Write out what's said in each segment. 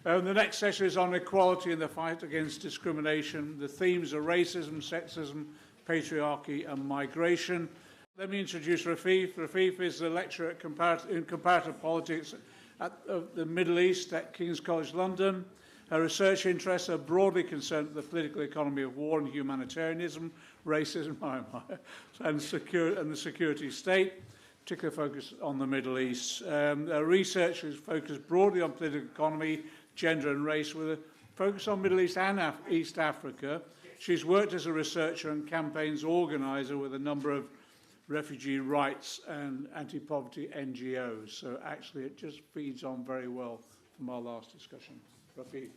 The next session is on equality and the fight against discrimination. The themes are racism, sexism, patriarchy and migration. Let me introduce Rafeef. Rafeef is a lecturer in comparative politics at the Middle East at King's College London. Her research interests are broadly concerned with the political economy of war and humanitarianism, racism and the security state, particular focus on the Middle East. Her research is focused broadly on political economy, gender and race, with a focus on Middle East and East Africa. She's worked as a researcher and campaigns organizer with a number of refugee rights and anti-poverty NGOs. So actually it just feeds on very well from our last discussion. Rafeef.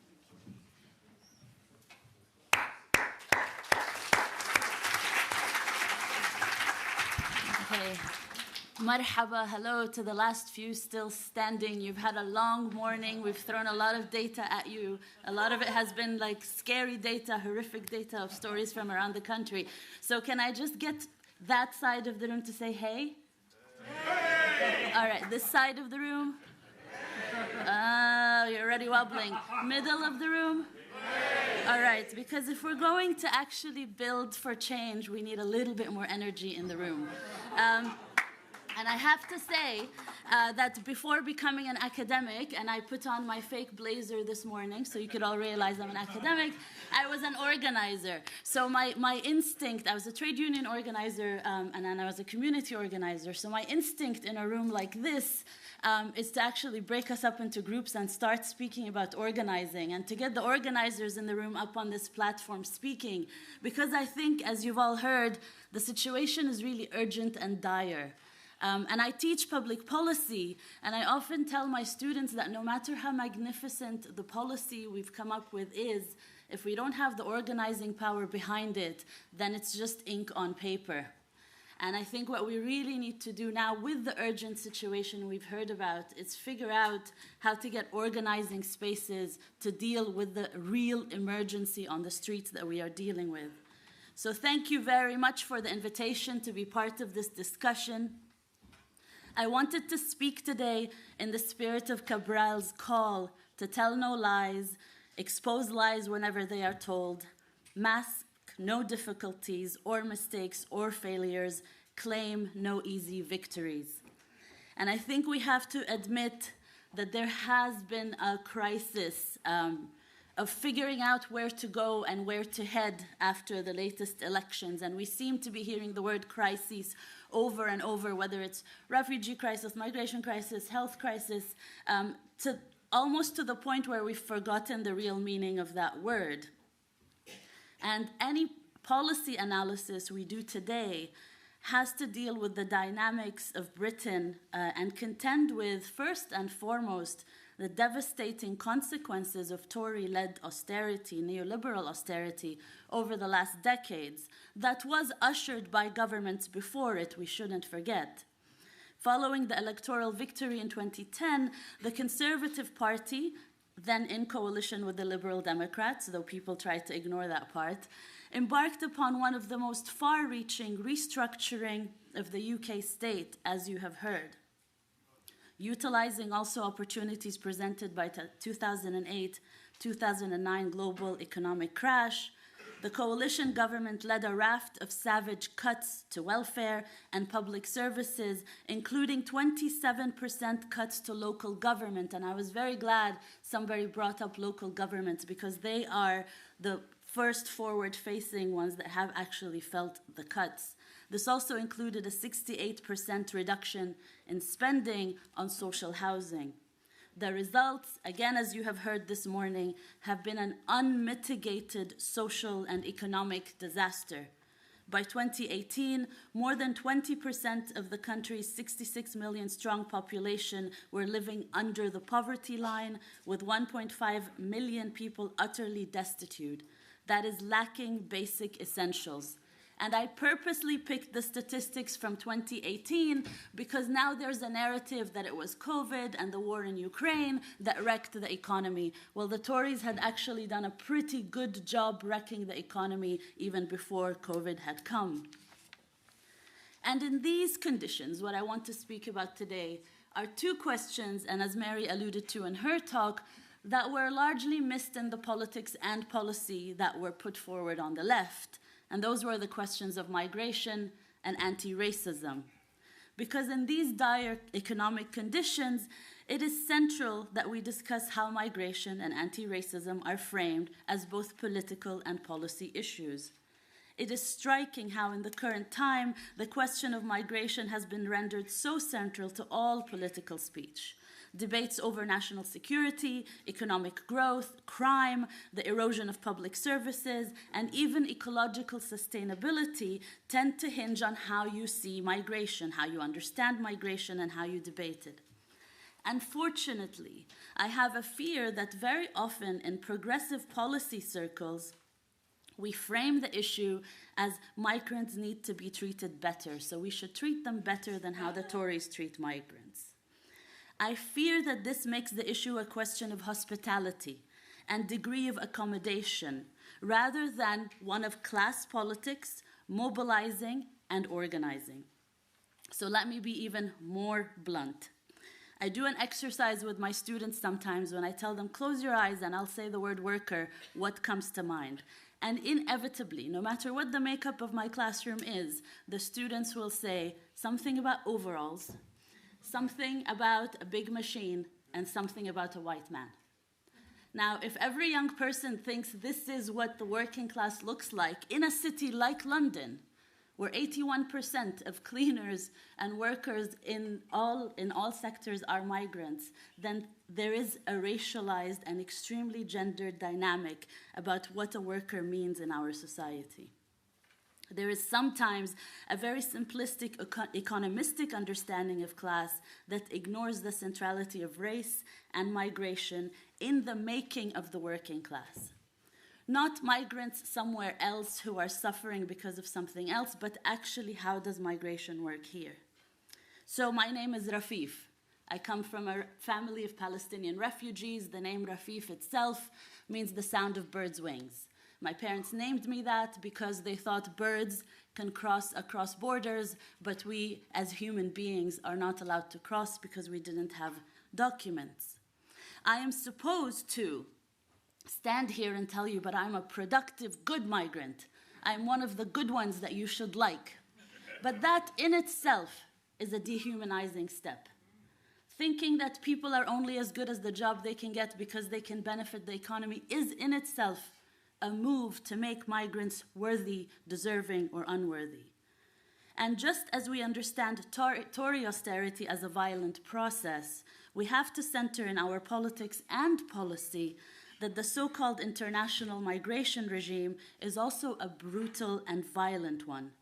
Okay. Marhaba, hello to the last few still standing. You've had a long morning. We've thrown a lot of data at you. A lot of it has been like scary data, horrific data of stories from around the country. So can I just get that side of the room to say hey? Hey! All right, this side of the room? You're already wobbling. Middle of the room? Hey! All right, because if we're going to actually build for change, we need a little bit more energy in the room. And I have to say that before becoming an academic, and I put on my fake blazer this morning so you could all realize I'm an academic, I was an organizer. So my instinct, I was a trade union organizer, and then I was a community organizer. So my instinct in a room like this is to actually break us up into groups and start speaking about organizing, and to get the organizers in the room up on this platform speaking. Because I think, as you've all heard, the situation is really urgent and dire. And I teach public policy, and I often tell my students that no matter how magnificent the policy we've come up with is, if we don't have the organizing power behind it, then it's just ink on paper. And I think what we really need to do now with the urgent situation we've heard about is figure out how to get organizing spaces to deal with the real emergency on the streets that we are dealing with. So thank you very much for the invitation to be part of this discussion. I wanted to speak today in the spirit of Cabral's call to tell no lies, expose lies whenever they are told, mask no difficulties or mistakes or failures, claim no easy victories. And I think we have to admit that there has been a crisis of figuring out where to go and where to head after the latest elections. And we seem to be hearing the word crises over and over, whether it's refugee crisis, migration crisis, health crisis, almost to the point where we've forgotten the real meaning of that word. And any policy analysis we do today has to deal with the dynamics of Britain and contend with, first and foremost, the devastating consequences of Tory-led austerity, neoliberal austerity, over the last decades that was ushered by governments before it, we shouldn't forget. Following the electoral victory in 2010, the Conservative Party, then in coalition with the Liberal Democrats, though people tried to ignore that part, embarked upon one of the most far-reaching restructuring of the UK state, as you have heard. Utilizing also opportunities presented by the 2008-2009 global economic crash, the coalition government led a raft of savage cuts to welfare and public services, including 27% cuts to local government. And I was very glad somebody brought up local governments, because they are the first forward-facing ones that have actually felt the cuts. This also included a 68% reduction in spending on social housing. The results, again, as you have heard this morning, have been an unmitigated social and economic disaster. By 2018, more than 20% of the country's 66 million strong population were living under the poverty line, with 1.5 million people utterly destitute. That is lacking basic essentials. And I purposely picked the statistics from 2018 because now there's a narrative that it was COVID and the war in Ukraine that wrecked the economy. Well, the Tories had actually done a pretty good job wrecking the economy even before COVID had come. And in these conditions, what I want to speak about today are two questions, and as Mary alluded to in her talk, that were largely missed in the politics and policy that were put forward on the left. And those were the questions of migration and anti-racism. Because in these dire economic conditions, it is central that we discuss how migration and anti-racism are framed as both political and policy issues. It is striking how in the current time, the question of migration has been rendered so central to all political speech. Debates over national security, economic growth, crime, the erosion of public services, and even ecological sustainability tend to hinge on how you see migration, how you understand migration, and how you debate it. Unfortunately, I have a fear that very often in progressive policy circles, we frame the issue as migrants need to be treated better, so we should treat them better than how the Tories treat migrants. I fear that this makes the issue a question of hospitality and degree of accommodation, rather than one of class politics, mobilizing, and organizing. So let me be even more blunt. I do an exercise with my students sometimes when I tell them, close your eyes and I'll say the word worker, what comes to mind? And inevitably, no matter what the makeup of my classroom is, the students will say something about overalls, something about a big machine, and something about a white man. Now, if every young person thinks this is what the working class looks like in a city like London, where 81% of cleaners and workers in all sectors are migrants, then there is a racialized and extremely gendered dynamic about what a worker means in our society. There is sometimes a very simplistic economistic understanding of class that ignores the centrality of race and migration in the making of the working class. Not migrants somewhere else who are suffering because of something else, but actually how does migration work here? So my name is Rafeef. I come from a family of Palestinian refugees. The name Rafeef itself means the sound of birds' wings. My parents named me that because they thought birds can cross across borders, but we as human beings are not allowed to cross because we didn't have documents. I am supposed to stand here and tell you, but I'm a productive, good migrant. I'm one of the good ones that you should like. But that in itself is a dehumanizing step. Thinking that people are only as good as the job they can get because they can benefit the economy is in itself a move to make migrants worthy, deserving, or unworthy. And just as we understand Tory austerity as a violent process, we have to center in our politics and policy that the so-called international migration regime is also a brutal and violent one.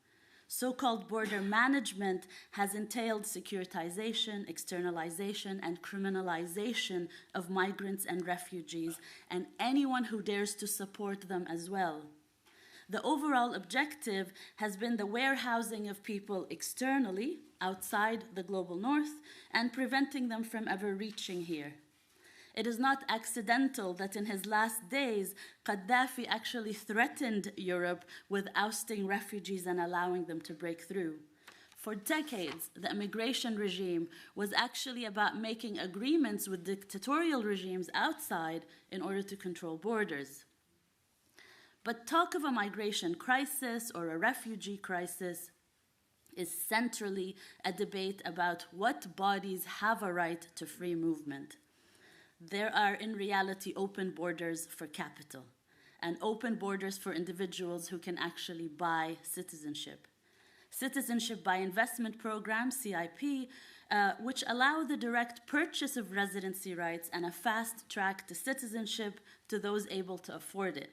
So-called border management has entailed securitization, externalization, and criminalization of migrants and refugees, and anyone who dares to support them as well. The overall objective has been the warehousing of people externally, outside the global north, and preventing them from ever reaching here. It is not accidental that in his last days, Gaddafi actually threatened Europe with ousting refugees and allowing them to break through. For decades, the immigration regime was actually about making agreements with dictatorial regimes outside in order to control borders. But talk of a migration crisis or a refugee crisis is centrally a debate about what bodies have a right to free movement. There are, in reality, open borders for capital and open borders for individuals who can actually buy citizenship. Citizenship by investment programs, CIP, which allow the direct purchase of residency rights and a fast track to citizenship to those able to afford it.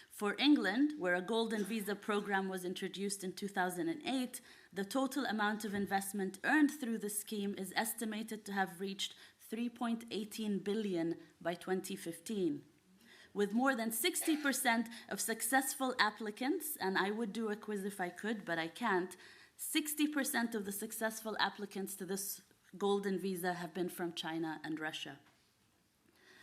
For England, where a golden visa program was introduced in 2008, the total amount of investment earned through the scheme is estimated to have reached 3.18 billion by 2015. With more than 60% of successful applicants, and I would do a quiz if I could, but I can't, 60% of the successful applicants to this golden visa have been from China and Russia.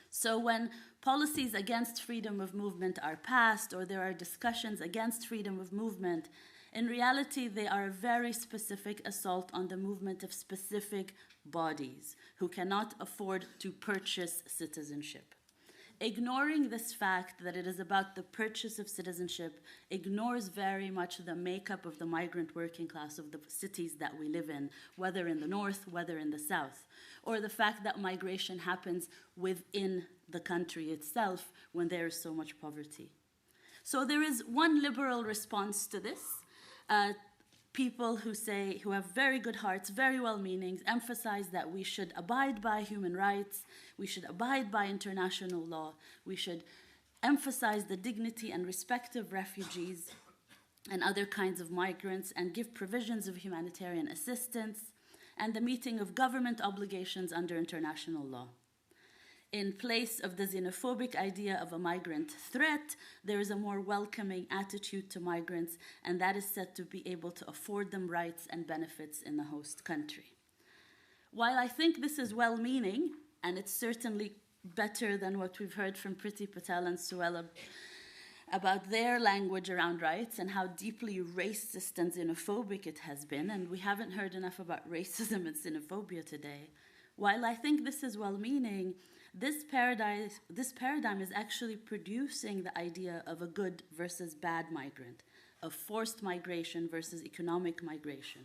So when policies against freedom of movement are passed, or there are discussions against freedom of movement, in reality, they are a very specific assault on the movement of specific bodies who cannot afford to purchase citizenship. Ignoring this fact that it is about the purchase of citizenship ignores very much the makeup of the migrant working class of the cities that we live in, whether in the north, whether in the south, or the fact that migration happens within the country itself when there is so much poverty. So there is one liberal response to this. People who have very good hearts, very well-meaning, emphasize that we should abide by human rights, we should abide by international law, we should emphasize the dignity and respect of refugees and other kinds of migrants and give provisions of humanitarian assistance and the meeting of government obligations under international law. In place of the xenophobic idea of a migrant threat, there is a more welcoming attitude to migrants, and that is said to be able to afford them rights and benefits in the host country. While I think this is well-meaning, and it's certainly better than what we've heard from Priti Patel and Suella about their language around rights and how deeply racist and xenophobic it has been, and we haven't heard enough about racism and xenophobia today. While I think this is well-meaning, this paradigm is actually producing the idea of a good versus bad migrant, of forced migration versus economic migration.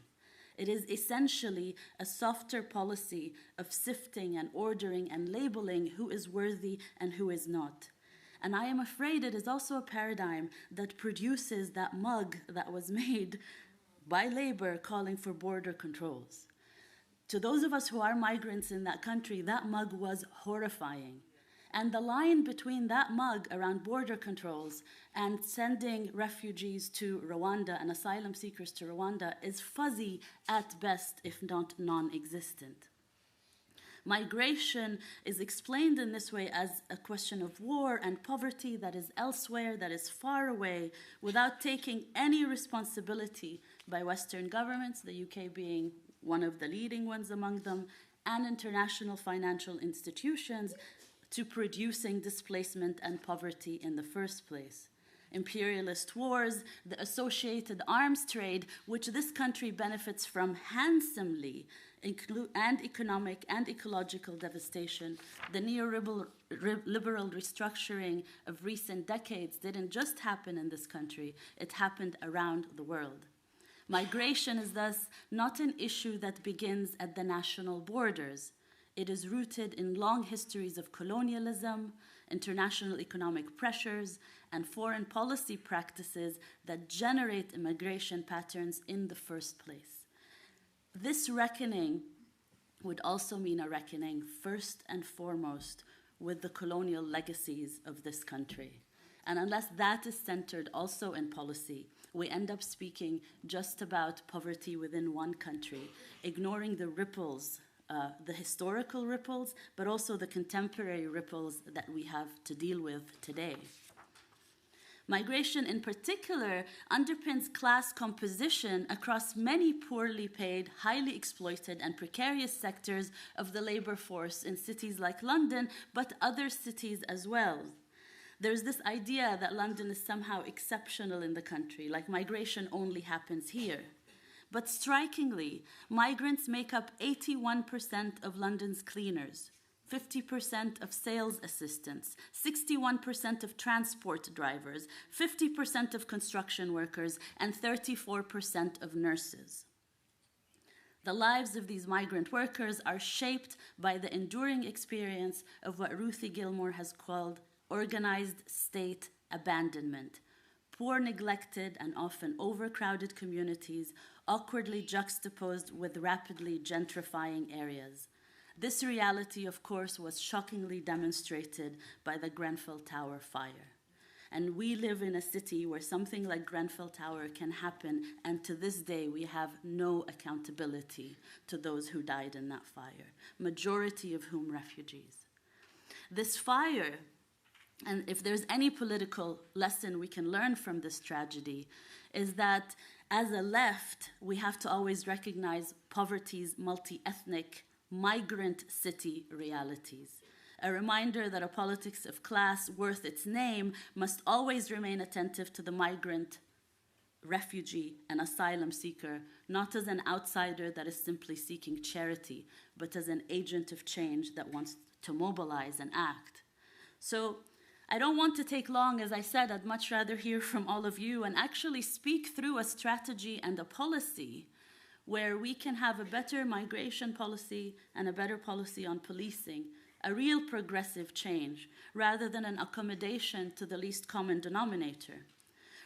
It is essentially a softer policy of sifting and ordering and labeling who is worthy and who is not. And I am afraid it is also a paradigm that produces that mug that was made by labor calling for border controls. To those of us who are migrants in that country, that mug was horrifying. And the line between that mug around border controls and sending refugees to Rwanda and asylum seekers to Rwanda is fuzzy at best, if not non-existent. Migration is explained in this way as a question of war and poverty that is elsewhere, that is far away, without taking any responsibility by Western governments, the UK being one of the leading ones among them, and international financial institutions to producing displacement and poverty in the first place. Imperialist wars, the associated arms trade, which this country benefits from handsomely, and economic and ecological devastation, the neoliberal restructuring of recent decades didn't just happen in this country, it happened around the world. Migration is thus not an issue that begins at the national borders. It is rooted in long histories of colonialism, international economic pressures, and foreign policy practices that generate immigration patterns in the first place. This reckoning would also mean a reckoning first and foremost with the colonial legacies of this country. And unless that is centered also in policy, we end up speaking just about poverty within one country, ignoring the ripples, the historical ripples, but also the contemporary ripples that we have to deal with today. Migration in particular underpins class composition across many poorly paid, highly exploited, and precarious sectors of the labor force in cities like London, but other cities as well. There's this idea that London is somehow exceptional in the country, like migration only happens here. But strikingly, migrants make up 81% of London's cleaners, 50% of sales assistants, 61% of transport drivers, 50% of construction workers, and 34% of nurses. The lives of these migrant workers are shaped by the enduring experience of what Ruthie Gilmore has called organized state abandonment, poor, neglected, and often overcrowded communities awkwardly juxtaposed with rapidly gentrifying areas. This reality, of course, was shockingly demonstrated by the Grenfell Tower fire. And we live in a city where something like Grenfell Tower can happen, and to this day we have no accountability to those who died in that fire, majority of whom refugees. This fire, and if there's any political lesson we can learn from this tragedy, is that as a left, we have to always recognize poverty's multi-ethnic, migrant city realities. A reminder that a politics of class worth its name must always remain attentive to the migrant, refugee, and asylum seeker, not as an outsider that is simply seeking charity, but as an agent of change that wants to mobilize and act. So I don't want to take long. As I said, I'd much rather hear from all of you and actually speak through a strategy and a policy where we can have a better migration policy and a better policy on policing, a real progressive change, rather than an accommodation to the least common denominator.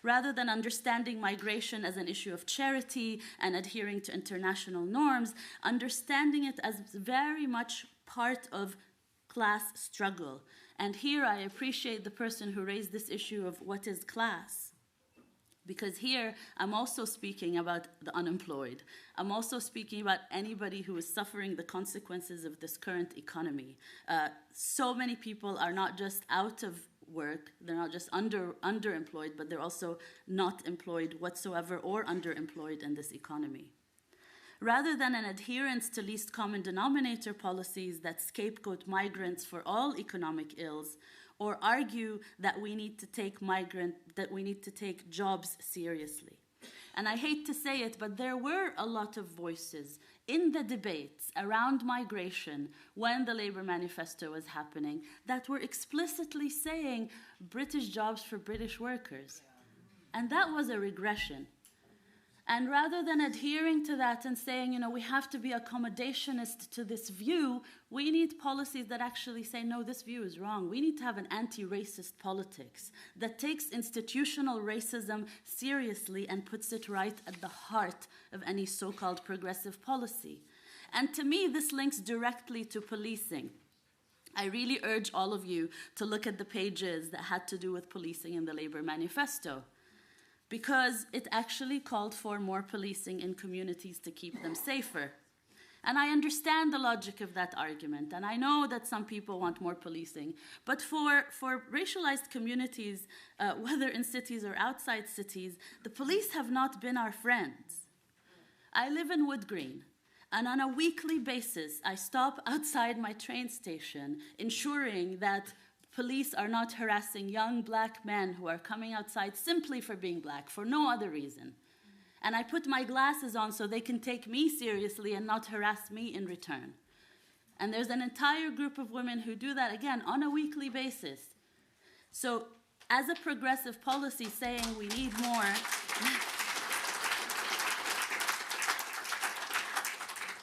Rather than understanding migration as an issue of charity and adhering to international norms, understanding it as very much part of class struggle. And here I appreciate the person who raised this issue of what is class. Because here I'm also speaking about the unemployed. I'm also speaking about anybody who is suffering the consequences of this current economy. So many people are not just out of work, they're not just underemployed, but they're also not employed whatsoever or underemployed in this economy. Rather than an adherence to least common denominator policies that scapegoat migrants for all economic ills, or argue that we need to take jobs seriously. And I hate to say it, but there were a lot of voices in the debates around migration when the Labour Manifesto was happening that were explicitly saying British jobs for British workers. And that was a regression. And rather than adhering to that and saying, we have to be accommodationist to this view, we need policies that actually say, no, this view is wrong. We need to have an anti-racist politics that takes institutional racism seriously and puts it right at the heart of any so-called progressive policy. And to me, this links directly to policing. I really urge all of you to look at the pages that had to do with policing in the Labour Manifesto, because it actually called for more policing in communities to keep them safer. And I understand the logic of that argument, and I know that some people want more policing, but for racialized communities, whether in cities or outside cities, the police have not been our friends. I live in Wood Green, and on a weekly basis, I stop outside my train station, ensuring that police are not harassing young black men who are coming outside simply for being black, for no other reason. And I put my glasses on so they can take me seriously and not harass me in return. And there's an entire group of women who do that, again, on a weekly basis. So as a progressive policy saying we need more,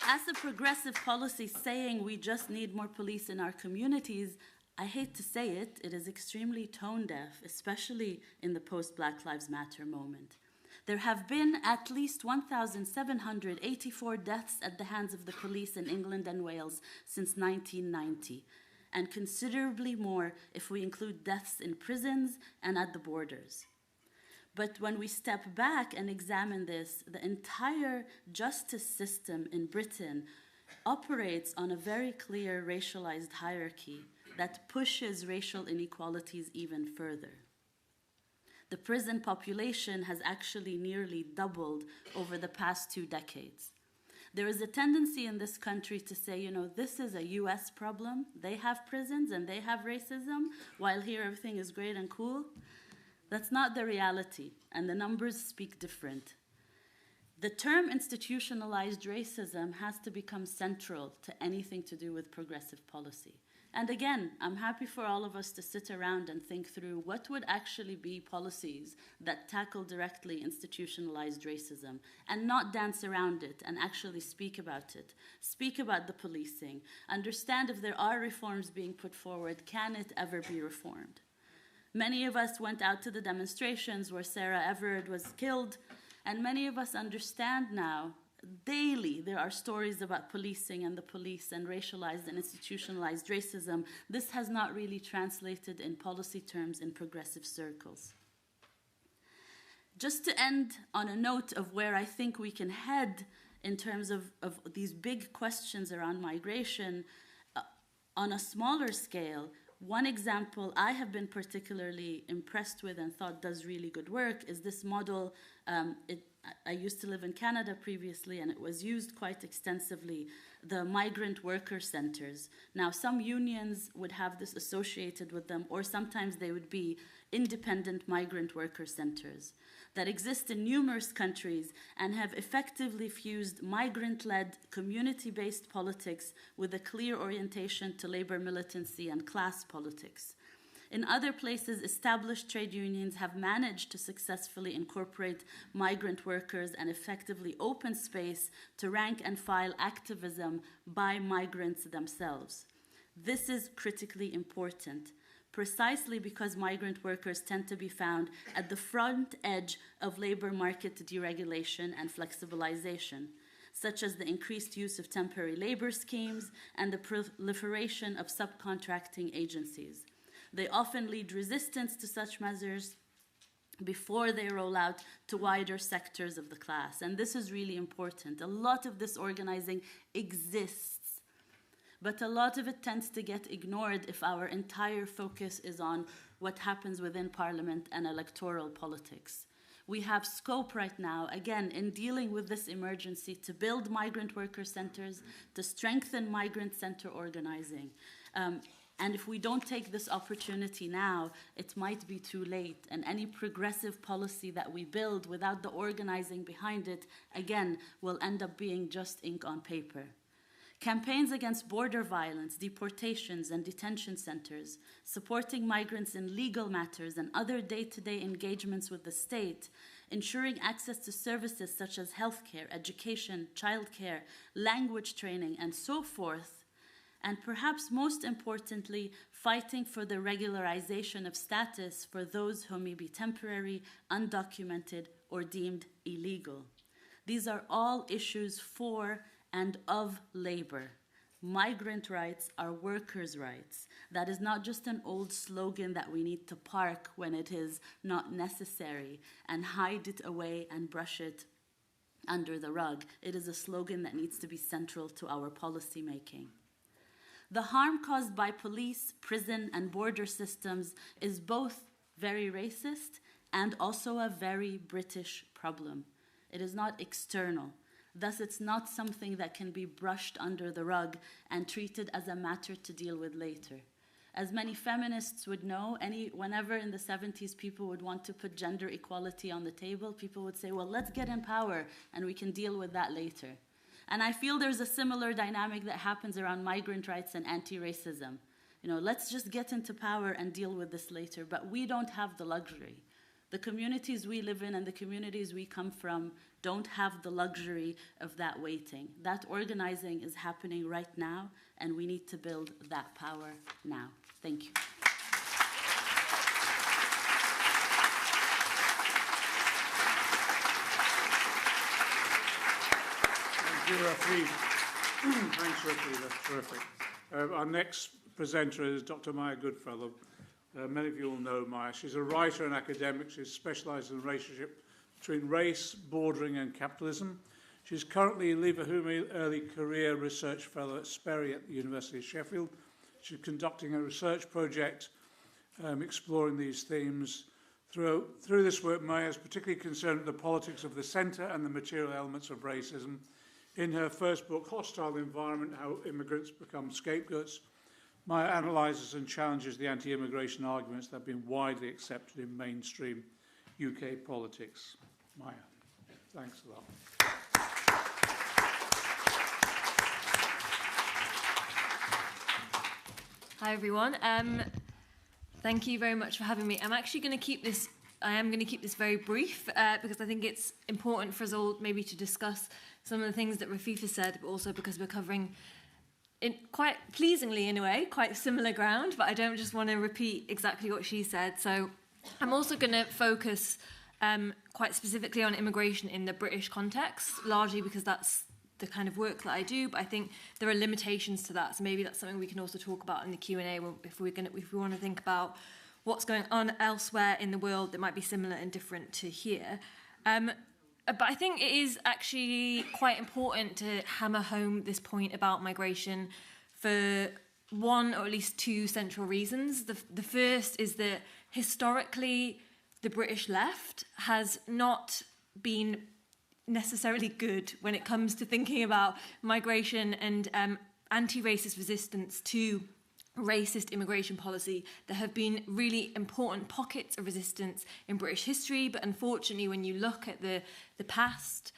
as a progressive policy saying we just need more police in our communities, I hate to say it, it is extremely tone-deaf, especially in the post-Black Lives Matter moment. There have been at least 1,784 deaths at the hands of the police in England and Wales since 1990, and considerably more if we include deaths in prisons and at the borders. But when we step back and examine this, the entire justice system in Britain operates on a very clear racialized hierarchy that pushes racial inequalities even further. The prison population has actually nearly doubled over the past 2 decades. There is a tendency in this country to say, this is a US problem. They have prisons and they have racism, while here everything is great and cool. That's not the reality, and the numbers speak different. The term institutionalized racism has to become central to anything to do with progressive policy. And again, I'm happy for all of us to sit around and think through what would actually be policies that tackle directly institutionalized racism and not dance around it and actually speak about it, speak about the policing, understand if there are reforms being put forward, can it ever be reformed? Many of us went out to the demonstrations where Sarah Everard was killed, and many of us understand now daily there are stories about policing and the police and racialized and institutionalized racism. This has not really translated in policy terms in progressive circles. Just to end on a note of where I think we can head in terms of these big questions around migration, on a smaller scale, one example I have been particularly impressed with and thought does really good work is this model. I used to live in Canada previously, and it was used quite extensively, the migrant worker centers. Now, some unions would have this associated with them, or sometimes they would be independent migrant worker centers that exist in numerous countries and have effectively fused migrant-led, community-based politics with a clear orientation to labor militancy and class politics. In other places, established trade unions have managed to successfully incorporate migrant workers and effectively open space to rank and file activism by migrants themselves. This is critically important, precisely because migrant workers tend to be found at the front edge of labor market deregulation and flexibilization, such as the increased use of temporary labor schemes and the proliferation of subcontracting agencies. They often lead resistance to such measures before they roll out to wider sectors of the class. And this is really important. A lot of this organizing exists, but a lot of it tends to get ignored if our entire focus is on what happens within parliament and electoral politics. We have scope right now, again, in dealing with this emergency to build migrant worker centers, to strengthen migrant center organizing. And if we don't take this opportunity now, it might be too late. And any progressive policy that we build without the organizing behind it, again, will end up being just ink on paper. Campaigns against border violence, deportations, and detention centers, supporting migrants in legal matters and other day-to-day engagements with the state, ensuring access to services such as healthcare, education, childcare, language training, and so forth, and perhaps most importantly, fighting for the regularization of status for those who may be temporary, undocumented, or deemed illegal. These are all issues for and of labor. Migrant rights are workers' rights. That is not just an old slogan that we need to park when it is not necessary and hide it away and brush it under the rug. It is a slogan that needs to be central to our policy making. The harm caused by police, prison, and border systems is both very racist and also a very British problem. It is not external. Thus, it's not something that can be brushed under the rug and treated as a matter to deal with later. As many feminists would know, whenever in the 70s people would want to put gender equality on the table, people would say, well, let's get in power and we can deal with that later. And I feel there's a similar dynamic that happens around migrant rights and anti-racism. You know, let's just get into power and deal with this later, but we don't have the luxury. The communities we live in and the communities we come from don't have the luxury of that waiting. That organizing is happening right now, and we need to build that power now. Thank you. Thank you, Rafeef. Thanks, Rafeef. That's terrific. Our next presenter is Dr. Maya Goodfellow. Many of you will know Maya. She's a writer and academic. She's specialised in the relationship between race, bordering, and capitalism. She's currently Lever Humi Early Career Research Fellow at Sperry at the University of Sheffield. She's conducting a research project exploring these themes. Through this work, Maya is particularly concerned with the politics of the centre and the material elements of racism. In her first book, Hostile Environment, How Immigrants Become Scapegoats, Maya analyses and challenges the anti-immigration arguments that have been widely accepted in mainstream UK politics. Maya, thanks a lot. Hi everyone. Thank you very much for having me. I'm actually going to keep this. I am going to keep this very brief because I think it's important for us all maybe to discuss some of the things that Rafeef has said, but also because we're covering, in quite pleasingly in a way, quite similar ground. But I don't just want to repeat exactly what she said. So I'm also going to focus quite specifically on immigration in the British context, largely because that's the kind of work that I do, but I think there are limitations to that. So maybe that's something we can also talk about in the Q&A if we want to think about what's going on elsewhere in the world that might be similar and different to here. But I think it is actually quite important to hammer home this point about migration for one or at least two central reasons. The first is that historically the British left has not been necessarily good when it comes to thinking about migration and anti-racist resistance to racist immigration policy. There have been really important pockets of resistance in British history, but unfortunately when you look at the past,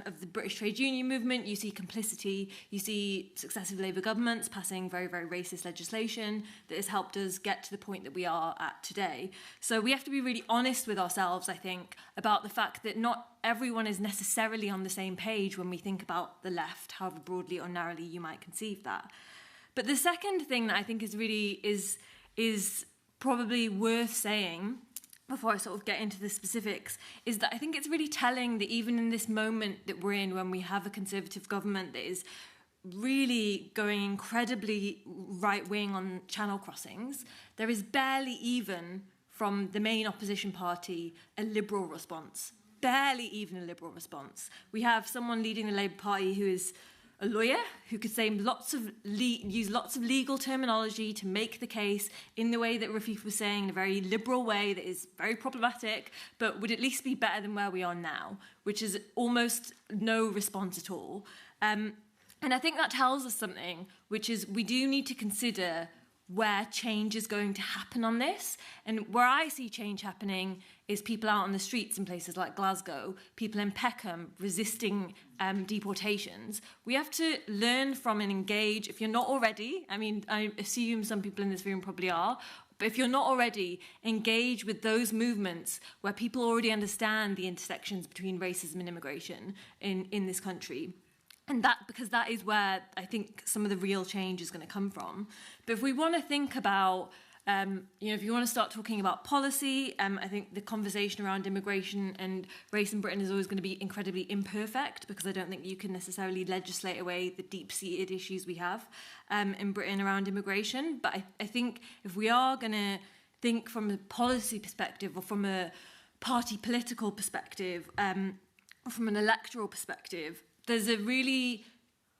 of the British trade union movement. You see complicity, you see successive Labour governments passing very, very racist legislation that has helped us get to the point that we are at today. So we have to be really honest with ourselves, I think, about the fact that not everyone is necessarily on the same page when we think about the left, however broadly or narrowly you might conceive that. But the second thing that I think is really is probably worth saying before I sort of get into the specifics, is that I think it's really telling that even in this moment that we're in, when we have a Conservative government that is really going incredibly right-wing on channel crossings, there is barely even from the main opposition party a Liberal response. Barely even a Liberal response. We have someone leading the Labour Party who is a lawyer, who could say use lots of legal terminology to make the case in the way that Rafeef was saying, in a very liberal way that is very problematic, but would at least be better than where we are now, which is almost no response at all. And I think that tells us something, which is we do need to consider where change is going to happen on this. And where I see change happening is people out on the streets in places like Glasgow, people in Peckham resisting deportations. We have to learn from and engage. If you're not already, I mean, I assume some people in this room probably are, but if you're not already, engage with those movements where people already understand the intersections between racism and immigration in this country. And that, because that is where I think some of the real change is going to come from. But if we want to think about, if you want to start talking about policy, I think the conversation around immigration and race in Britain is always going to be incredibly imperfect, because I don't think you can necessarily legislate away the deep-seated issues we have in Britain around immigration. But I think if we are going to think from a policy perspective, or from a party political perspective, or from an electoral perspective, there's a really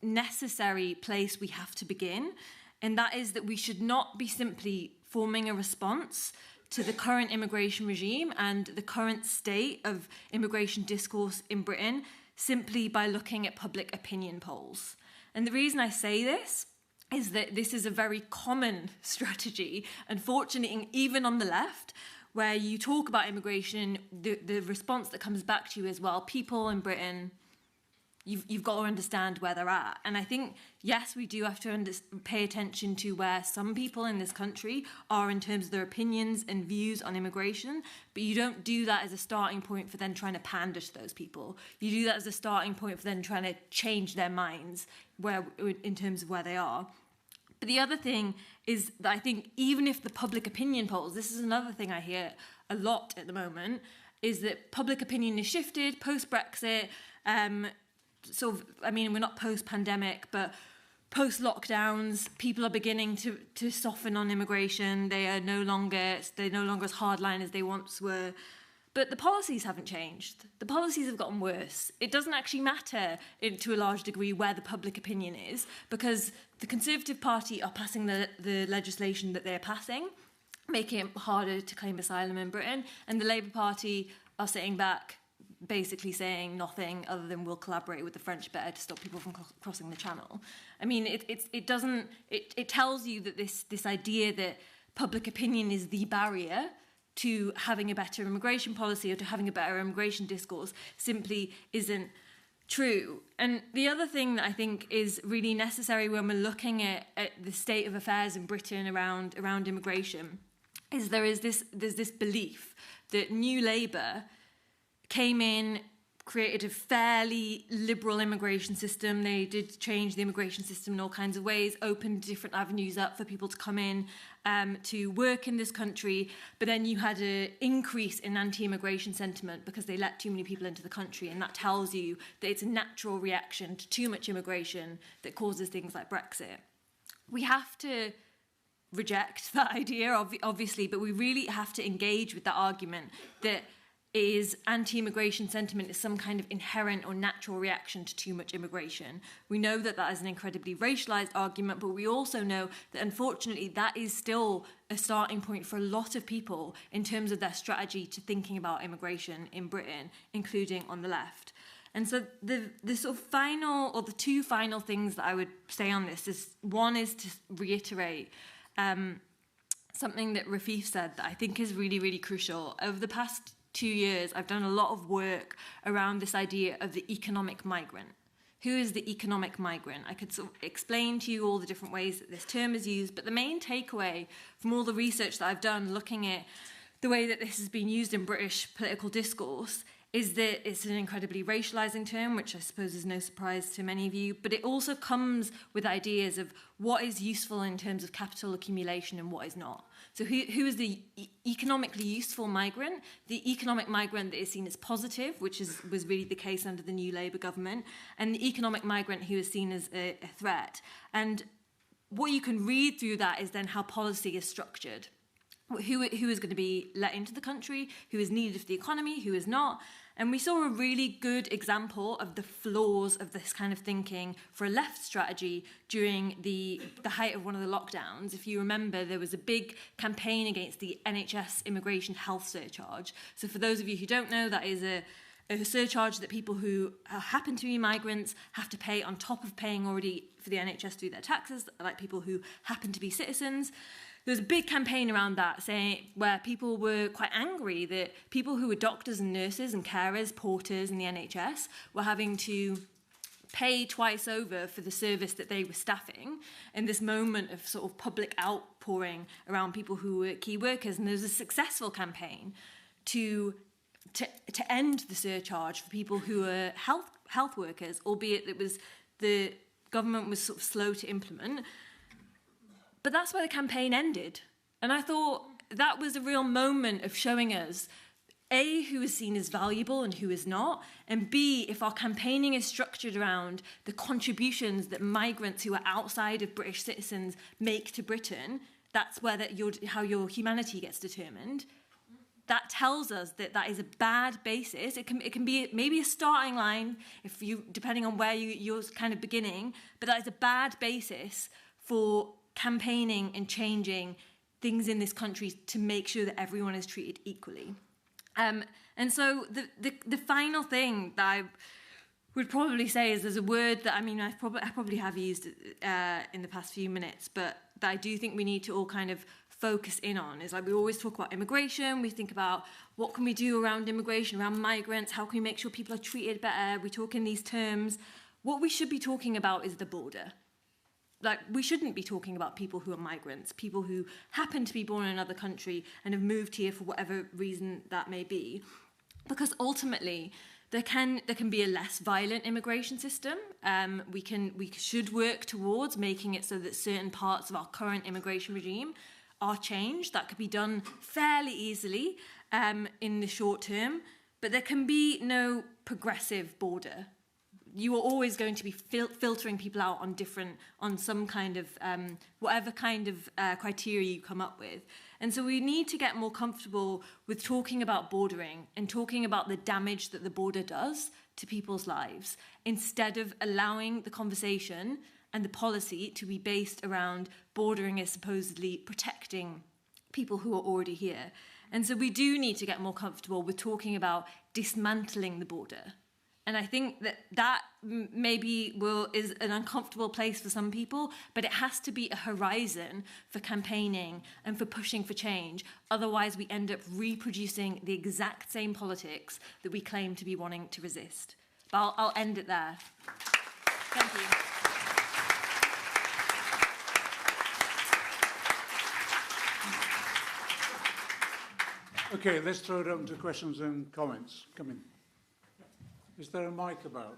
necessary place we have to begin, and that is that we should not be simply forming a response to the current immigration regime and the current state of immigration discourse in Britain simply by looking at public opinion polls. And the reason I say this is that this is a very common strategy, unfortunately, even on the left, where you talk about immigration, the response that comes back to you is, well, people in Britain, you've got to understand where they're at. And I think, yes, we do have to pay attention to where some people in this country are in terms of their opinions and views on immigration, but you don't do that as a starting point for then trying to pander to those people. You do that as a starting point for then trying to change their minds in terms of where they are. But the other thing is that I think even if the public opinion polls, this is another thing I hear a lot at the moment, is that public opinion is shifted post-Brexit, we're not post-pandemic, but post-lockdowns, people are beginning to soften on immigration. They're no longer as hardline as they once were. But the policies haven't changed. The policies have gotten worse. It doesn't actually matter to a large degree where the public opinion is, because the Conservative Party are passing the legislation that they're passing, making it harder to claim asylum in Britain, and the Labour Party are sitting back basically saying nothing other than we'll collaborate with the French better to stop people from crossing the channel. I mean, it tells you that this idea that public opinion is the barrier to having a better immigration policy or to having a better immigration discourse simply isn't true. And the other thing that I think is really necessary when we're looking at the state of affairs in Britain around immigration is there's this belief that New Labour came in, created a fairly liberal immigration system. They did change the immigration system in all kinds of ways, opened different avenues up for people to come in to work in this country. But then you had an increase in anti-immigration sentiment because they let too many people into the country. And that tells you that it's a natural reaction to too much immigration that causes things like Brexit. We have to reject that idea, obviously, but we really have to engage with that argument that is anti-immigration sentiment is some kind of inherent or natural reaction to too much immigration. We know that that is an incredibly racialised argument, but we also know that unfortunately that is still a starting point for a lot of people in terms of their strategy to thinking about immigration in Britain, including on the left. And so the sort of final, or the two final things that I would say on this is, one is to reiterate something that Rafeef said that I think is really, really crucial. Over the past 2 years, I've done a lot of work around this idea of the economic migrant. Who is the economic migrant? I could sort of explain to you all the different ways that this term is used, but the main takeaway from all the research that I've done looking at the way that this has been used in British political discourse is that it's an incredibly racialising term, which I suppose is no surprise to many of you, but it also comes with ideas of what is useful in terms of capital accumulation and what is not. So who is the economically useful migrant? The economic migrant that is seen as positive, which was really the case under the new Labour government, and the economic migrant who is seen as a threat. And what you can read through that is then how policy is structured. Who is going to be let into the country, who is needed for the economy, who is not. And we saw a really good example of the flaws of this kind of thinking for a left strategy during the height of one of the lockdowns. If you remember, there was a big campaign against the NHS immigration health surcharge. So for those of you who don't know, that is a surcharge that people who happen to be migrants have to pay on top of paying already for the NHS through their taxes, like people who happen to be citizens. There was a big campaign around that where people were quite angry that people who were doctors and nurses and carers, porters in the NHS were having to pay twice over for the service that they were staffing in this moment of sort of public outpouring around people who were key workers. And there was a successful campaign to end the surcharge for people who were health workers, albeit the government was sort of slow to implement. But that's where the campaign ended. And I thought that was a real moment of showing us, A, who is seen as valuable and who is not, and B, if our campaigning is structured around the contributions that migrants who are outside of British citizens make to Britain, that's where how your humanity gets determined. That tells us that is a bad basis. It can be maybe a starting line, depending on where you're kind of beginning, but that is a bad basis for campaigning and changing things in this country to make sure that everyone is treated equally. And so the final thing that I would probably say is there's a word that, I probably have used in the past few minutes, but that I do think we need to all kind of focus in on is like we always talk about immigration, we think about what can we do around immigration, around migrants, how can we make sure people are treated better, we talk in these terms. What we should be talking about is the border. Like, we shouldn't be talking about people who are migrants, people who happen to be born in another country and have moved here for whatever reason that may be. Because ultimately, there can be a less violent immigration system. We should work towards making it so that certain parts of our current immigration regime are changed. That could be done fairly easily in the short term, but there can be no progressive border. You are always going to be filtering people out on some kind of, whatever kind of criteria you come up with. And so we need to get more comfortable with talking about bordering and talking about the damage that the border does to people's lives, instead of allowing the conversation and the policy to be based around bordering as supposedly protecting people who are already here. And so we do need to get more comfortable with talking about dismantling the border. And I think that maybe is an uncomfortable place for some people, but it has to be a horizon for campaigning and for pushing for change. Otherwise, we end up reproducing the exact same politics that we claim to be wanting to resist. But I'll end it there. Thank you. Okay, let's throw it open to questions and comments. Come in. Is there a mic about?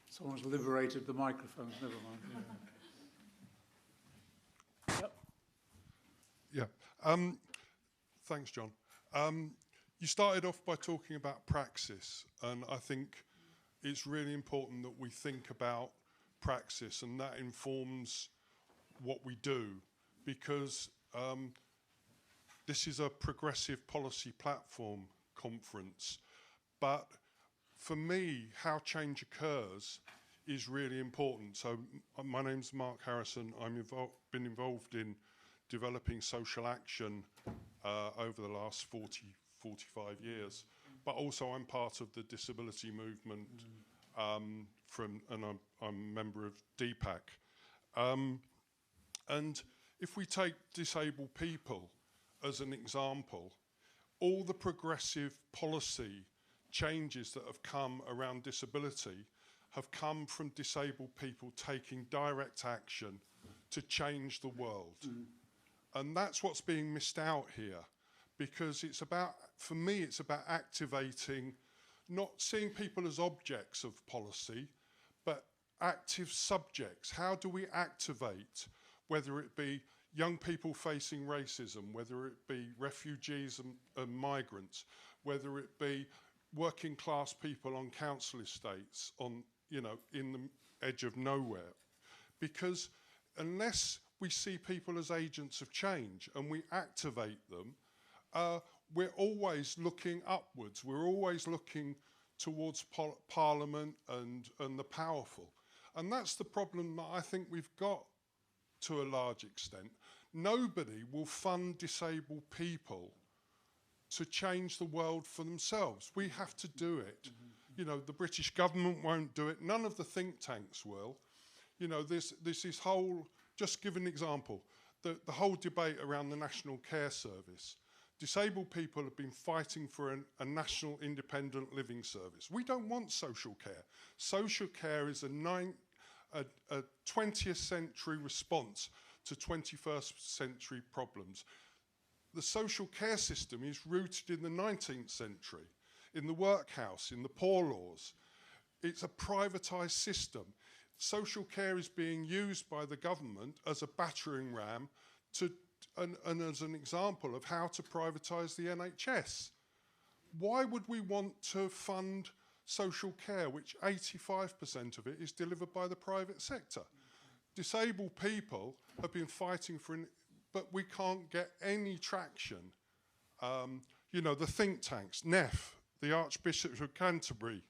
Someone's liberated the microphones, never mind. Yeah. Thanks, John. You started off by talking about praxis, and I think it's really important that we think about praxis, and that informs what we do, because this is a progressive policy platform conference, but for me, how change occurs is really important. So my name's Mark Harrison. Been involved in developing social action over the last 45 years, but also I'm part of the disability movement and I'm a member of DPAC. And if we take disabled people as an example, all the progressive policy changes that have come around disability have come from disabled people taking direct action to change the world. And that's what's being missed out here, because it's about, for me, it's about activating, not seeing people as objects of policy, but active subjects. How do we activate, whether it be young people facing racism, whether it be refugees and migrants, whether it be working class people on council estates, on, you know, in the edge of nowhere? Because unless we see people as agents of change and we activate them, we're always looking upwards. We're always looking towards Parliament and the powerful. And that's the problem that I think we've got to a large extent. Nobody will fund disabled people to change the world for themselves. We have to do it. You know, the British government won't do it. None of the think tanks will. You know, this whole, just give an example, the whole debate around the National Care Service. Disabled people have been fighting for a national independent living service. We don't want social care. Social care is a 20th century response to 21st century problems. The social care system is rooted in the 19th century, in the workhouse, in the poor laws. It's a privatised system. Social care is being used by the government as a battering ram and as an example of how to privatise the NHS. Why would we want to fund social care, which 85% of it is delivered by the private sector? Disabled people have been fighting for, but we can't get any traction. You know, the think tanks, NEF, the Archbishop of Canterbury,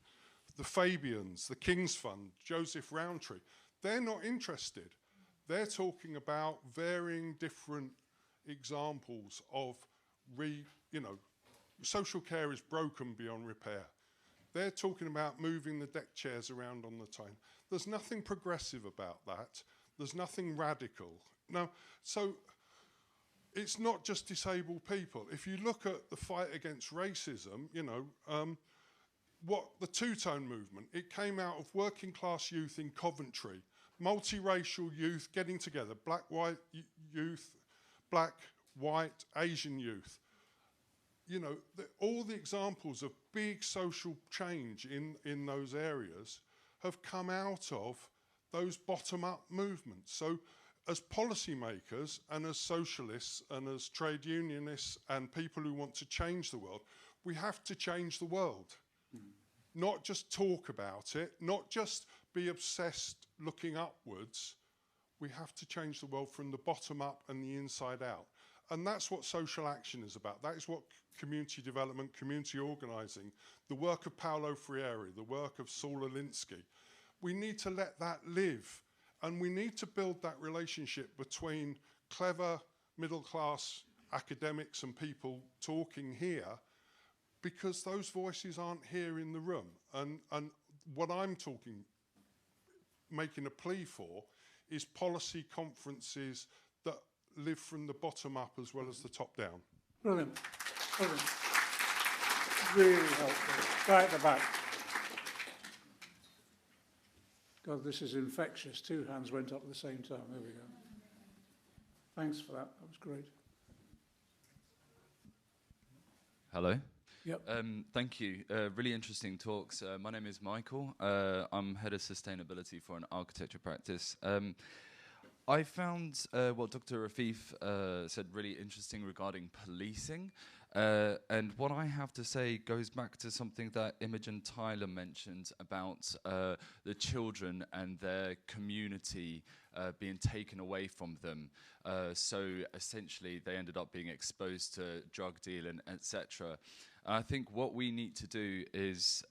the Fabians, the King's Fund, Joseph Rowntree, they're not interested. They're talking about varying different examples of, social care is broken beyond repair. They're talking about moving the deck chairs around on the time. There's nothing progressive about that. There's nothing radical. Now, so it's not just disabled people. If you look at the fight against racism, what the two-tone movement, it came out of working class youth in Coventry, multiracial youth getting together, black, white youth, black, white, Asian youth. You know, all the examples of big social change in those areas have come out of those bottom-up movements. So as policymakers and as socialists and as trade unionists and people who want to change the world, we have to change the world. Not just talk about it, not just be obsessed looking upwards. We have to change the world from the bottom up and the inside out. And that's what social action is about. That is what community development, community organising, the work of Paolo Freire, the work of Saul Alinsky. We need to let that live. And we need to build that relationship between clever middle-class academics and people talking here, because those voices aren't here in the room. And what I'm making a plea for is policy conferences that live from the bottom up as well as the top down. Brilliant. Brilliant. Really helpful. Right at the back. God, this is infectious. Two hands went up at the same time. There we go. Thanks for that. That was great. Hello. Yep. Thank you. Really interesting talks. My name is Michael. I'm head of sustainability for an architecture practice. I found what Dr. Rafeef said really interesting regarding policing. And what I have to say goes back to something that Imogen Tyler mentioned about the children and their community being taken away from them. So essentially they ended up being exposed to drug dealing, etc. I think what we need to do is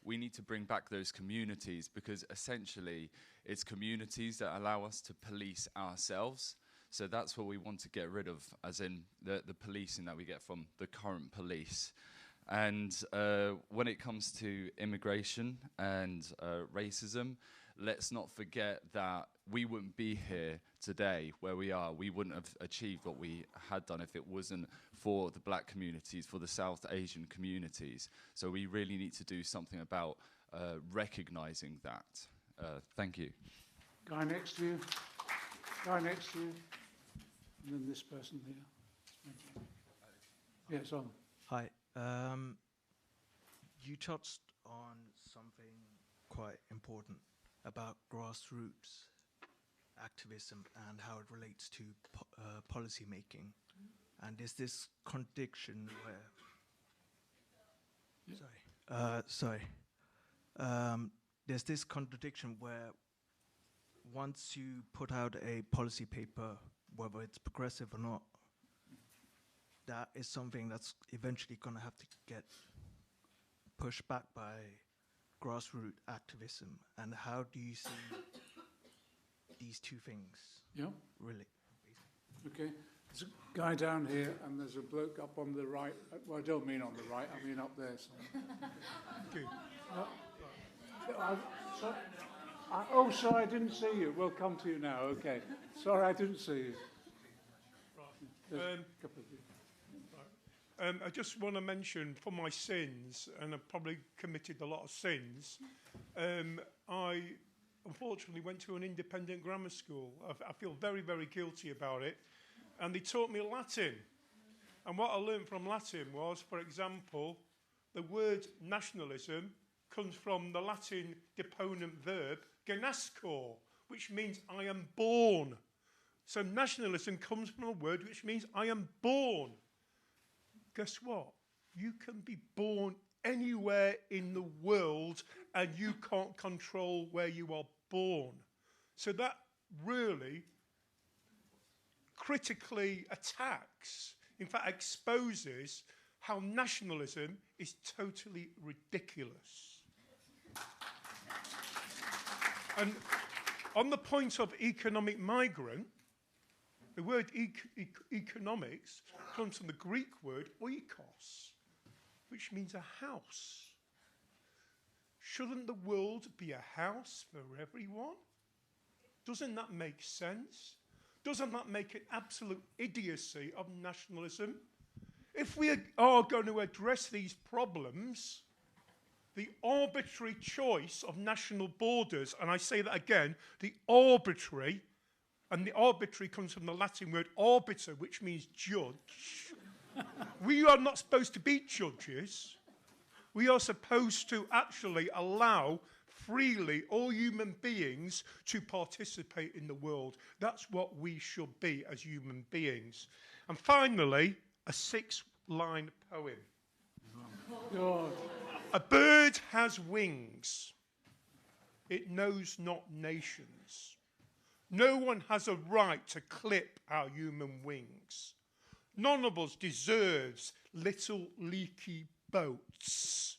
we need to bring back those communities, because essentially it's communities that allow us to police ourselves. So that's what we want to get rid of, as in the policing that we get from the current police. And when it comes to immigration and racism, let's not forget that we wouldn't be here today where we are. We wouldn't have achieved what we had done if it wasn't for the black communities, for the South Asian communities. So we really need to do something about recognizing that. Thank you. Guy next to you. Guy next to you. And then this person here. Yes, on. Hi. You touched on something quite important about grassroots activism and how it relates to policy making. And there's this contradiction where... there's this contradiction where once you put out a policy paper, whether it's progressive or not, that is something that's eventually going to have to get pushed back by grassroots activism. And how do you see these two things really? Okay. There's a guy down here and there's a bloke up on the right. Well, I don't mean on the right, I mean up there somewhere. Sorry, I didn't see you. We'll come to you now, okay. Sorry, I didn't see you. I just want to mention, for my sins, and I've probably committed a lot of sins, I unfortunately went to an independent grammar school. I feel very, very guilty about it. And they taught me Latin. And what I learned from Latin was, for example, the word nationalism comes from the Latin deponent verb genascor, which means I am born. So nationalism comes from a word which means I am born. Guess what? You can be born anywhere in the world and you can't control where you are born. So that really critically attacks, in fact exposes, how nationalism is totally ridiculous. And on the point of economic migrant, the word economics comes from the Greek word oikos, which means a house. Shouldn't the world be a house for everyone? Doesn't that make sense? Doesn't that make an absolute idiocy of nationalism? If we are going to address these problems, the arbitrary choice of national borders, and I say that again, the arbitrary, and the arbitrary comes from the Latin word arbiter, which means judge. We are not supposed to be judges. We are supposed to actually allow freely all human beings to participate in the world. That's what we should be as human beings. And finally, a 6-line poem. God. A bird has wings. It knows not nations. No one has a right to clip our human wings. None of us deserves little leaky boats.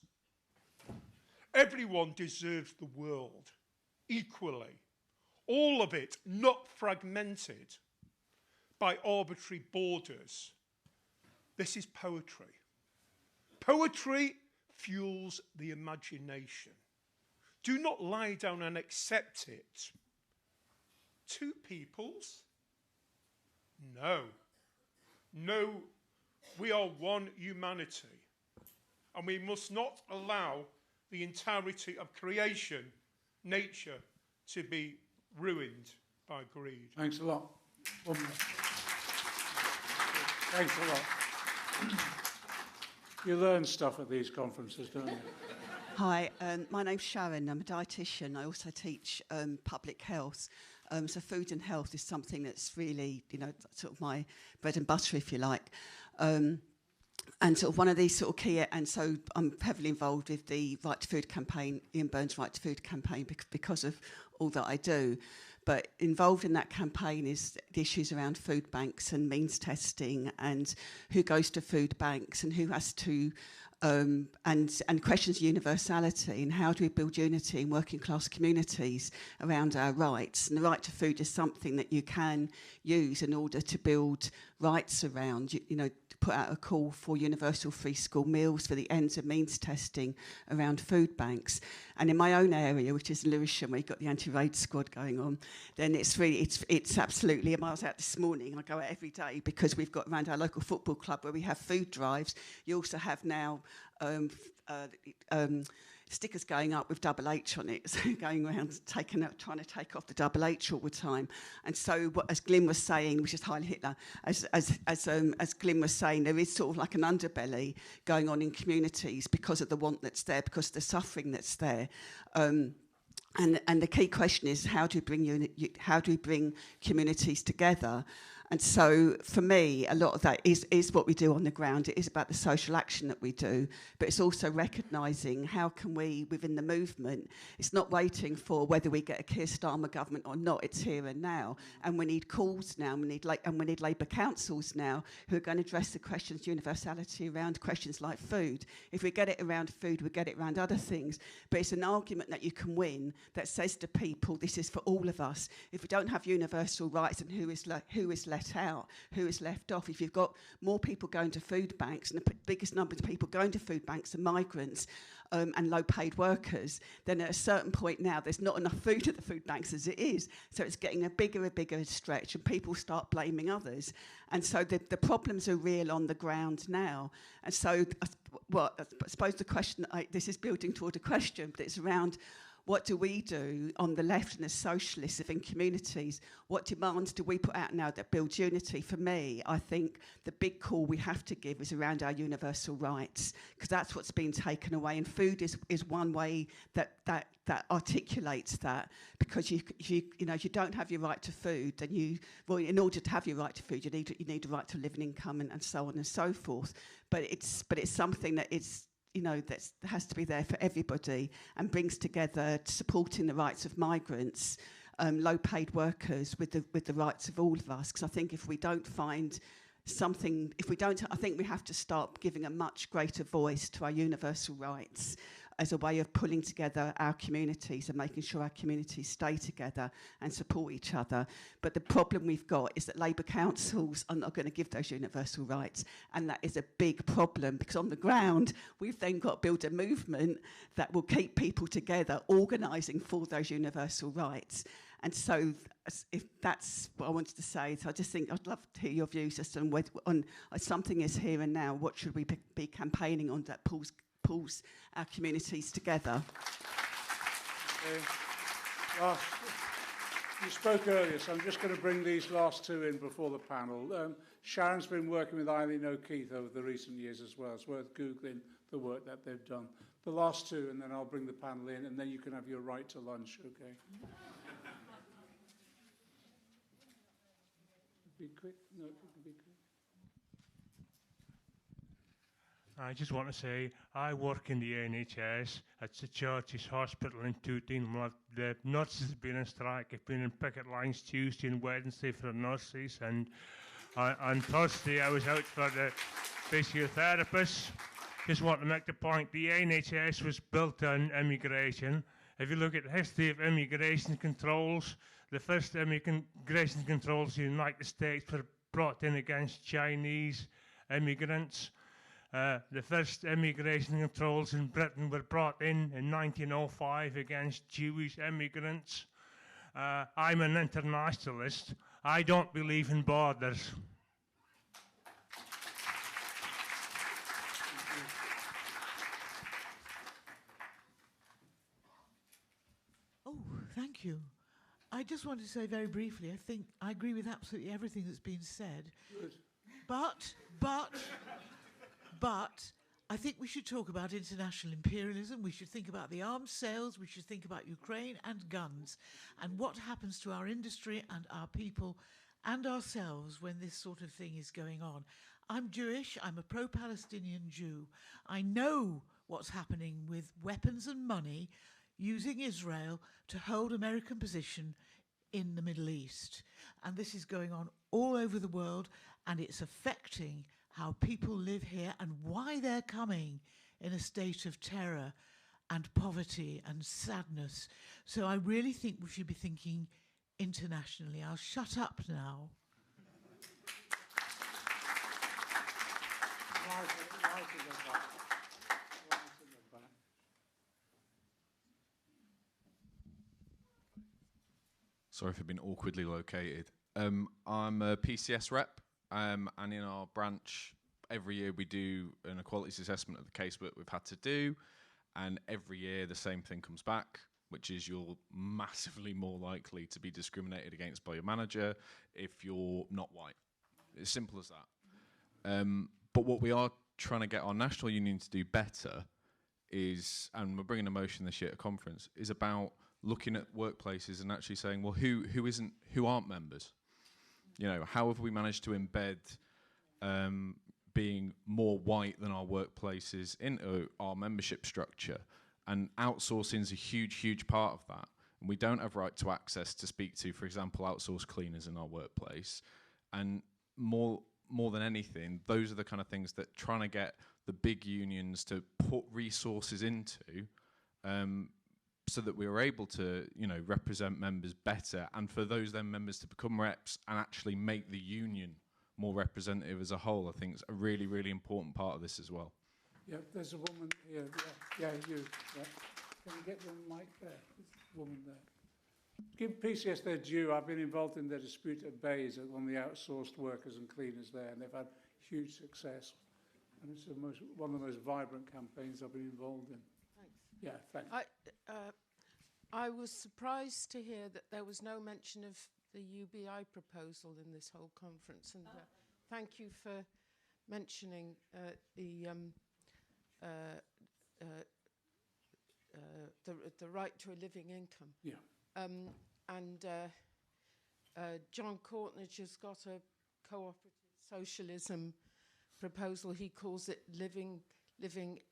Everyone deserves the world equally. All of it not fragmented by arbitrary borders. This is poetry. Poetry fuels the imagination. Do not lie down and accept it. Two peoples? No. No, we are one humanity. And we must not allow the entirety of creation, nature, to be ruined by greed. Thanks a lot. Thanks a lot. You learn stuff at these conferences, don't you? Hi, my name's Sharon. I'm a dietitian. I also teach public health. So food and health is something that's really, sort of my bread and butter, if you like. And sort of one of these sort of key, and so I'm heavily involved with the Right to Food campaign, Ian Byrne's Right to Food campaign, because of all that I do. But involved in that campaign is the issues around food banks and means testing and who goes to food banks and who has to and questions universality and how do we build unity in working class communities around our rights. And the right to food is something that you can use in order to build rights around, you know, to put out a call for universal free school meals, for the ends and means testing around food banks. And in my own area, which is Lewisham, where you've got the anti-raid squad going on, then it's really, it's absolutely, I was out this morning, I go out every day because we've got around our local football club where we have food drives. You also have now stickers going up with double H on it, so going around trying to take off the double H all the time. And so, as Glyn was saying, which is Heil Hitler, as Glyn was saying, there is sort of like an underbelly going on in communities because of the want that's there, because of the suffering that's there. And the key question is how do we bring communities together? And so, for me, a lot of that is what we do on the ground. It is about the social action that we do, but it's also recognising how can we, within the movement, it's not waiting for whether we get a Keir Starmer government or not, it's here and now. And we need calls now, and we need Labour councils now who are going to address the questions, universality around questions like food. If we get it around food, we get it around other things. But it's an argument that you can win that says to people, this is for all of us. If we don't have universal rights, and who is let out, who is left off? If you've got more people going to food banks, and the biggest numbers of people going to food banks are migrants and low-paid workers, then at a certain point now, there's not enough food at the food banks as it is. So it's getting a bigger stretch, and people start blaming others. And so the problems are real on the ground now. And so, I suppose the question, this is building toward a question, but it's around, what do we do on the left and as socialists within communities? What demands do we put out now that build unity? For me, I think the big call we have to give is around our universal rights, because that's what's been taken away. And food is one way that articulates that, because you know, if you don't have your right to food, then in order to have your right to food, you need a right to live and income and so on and so forth. But it's something that is, you know, that has to be there for everybody and brings together supporting the rights of migrants, low-paid workers with the rights of all of us. Because I think if we don't find something, I think we have to start giving a much greater voice to our universal rights as a way of pulling together our communities and making sure our communities stay together and support each other. But the problem we've got is that Labour councils are not going to give those universal rights, and that is a big problem, because on the ground we've then got to build a movement that will keep people together, organising for those universal rights. And so, if that's what I wanted to say, so I just think I'd love to hear your views just on something is here and now. What should we be campaigning on that pulls our communities together? You spoke earlier, so I'm just going to bring these last two in before the panel. Sharon's been working with Eileen O'Keefe over the recent years as well. It's worth Googling the work that they've done. The last two, and then I'll bring the panel in, and then you can have your right to lunch, okay? Be quick. No, it can be quick. I just want to say, I work in the NHS at St George's Hospital in Tooting. The nurses have been on strike. I've been in picket lines Tuesday and Wednesday for the nurses, and on Thursday I was out for the physiotherapists. Just want to make the point, the NHS was built on immigration. If you look at the history of immigration controls, the first immigration controls in the United States were brought in against Chinese immigrants. The first immigration controls in Britain were brought in 1905 against Jewish immigrants. I'm an internationalist. I don't believe in borders. Oh, thank you. I just wanted to say very briefly, I think I agree with absolutely everything that's been said. Good. But I think we should talk about international imperialism. We should think about the arms sales. We should think about Ukraine and guns and what happens to our industry and our people and ourselves when this sort of thing is going on. I'm Jewish. I'm a pro-Palestinian Jew. I know what's happening with weapons and money using Israel to hold American position in the Middle East. And this is going on all over the world, and it's affecting how people live here and why they're coming in a state of terror and poverty and sadness. So I really think we should be thinking internationally. I'll shut up now. Sorry for being awkwardly located. I'm a PCS rep, and in our branch, every year we do an equalities assessment of the casework we've had to do, and every year the same thing comes back, which is you're massively more likely to be discriminated against by your manager if you're not white. As simple as that. But what we are trying to get our national union to do better is, and we're bringing a motion this year at a conference, is about looking at workplaces and actually saying, well, who aren't members? You know, how have we managed to embed being more white than our workplaces into our membership structure? And outsourcing is a huge part of that. And we don't have right to access to speak to, for example, outsourced cleaners in our workplace. And more than anything, those are the kind of things that trying to get the big unions to put resources into, so that we were able to, you know, represent members better, and for those then members to become reps and actually make the union more representative as a whole, I think is a really, really important part of this as well. Yeah, there's a woman here. Yeah, you. Yeah. Can you get the mic there? There's a woman there. Give PCS their due. I've been involved in their dispute at Bays, one of the outsourced workers and cleaners there, and they've had huge success. And it's one of the most vibrant campaigns I've been involved in. Thanks. Yeah, thanks. I was surprised to hear that there was no mention of the UBI proposal in this whole conference, and thank you for mentioning the right to a living income. Yeah. John Courtnidge has got a cooperative socialism proposal. He calls it living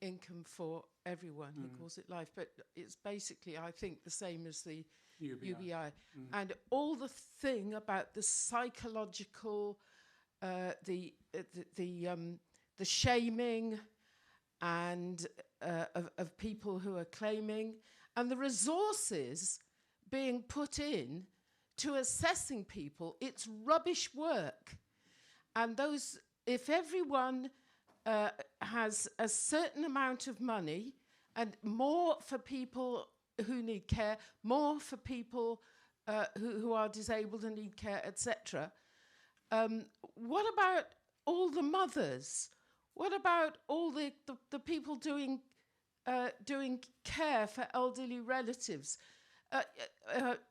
income for everyone. He calls it life, but it's basically, I think, the same as the UBI. And all the thing about the psychological, the shaming, and of people who are claiming, and the resources being put in to assessing people, it's rubbish work. And those, if everyone has a certain amount of money, and more for people who need care, more for people who are disabled and need care, etc. What about all the mothers? What about all the people doing care for elderly relatives?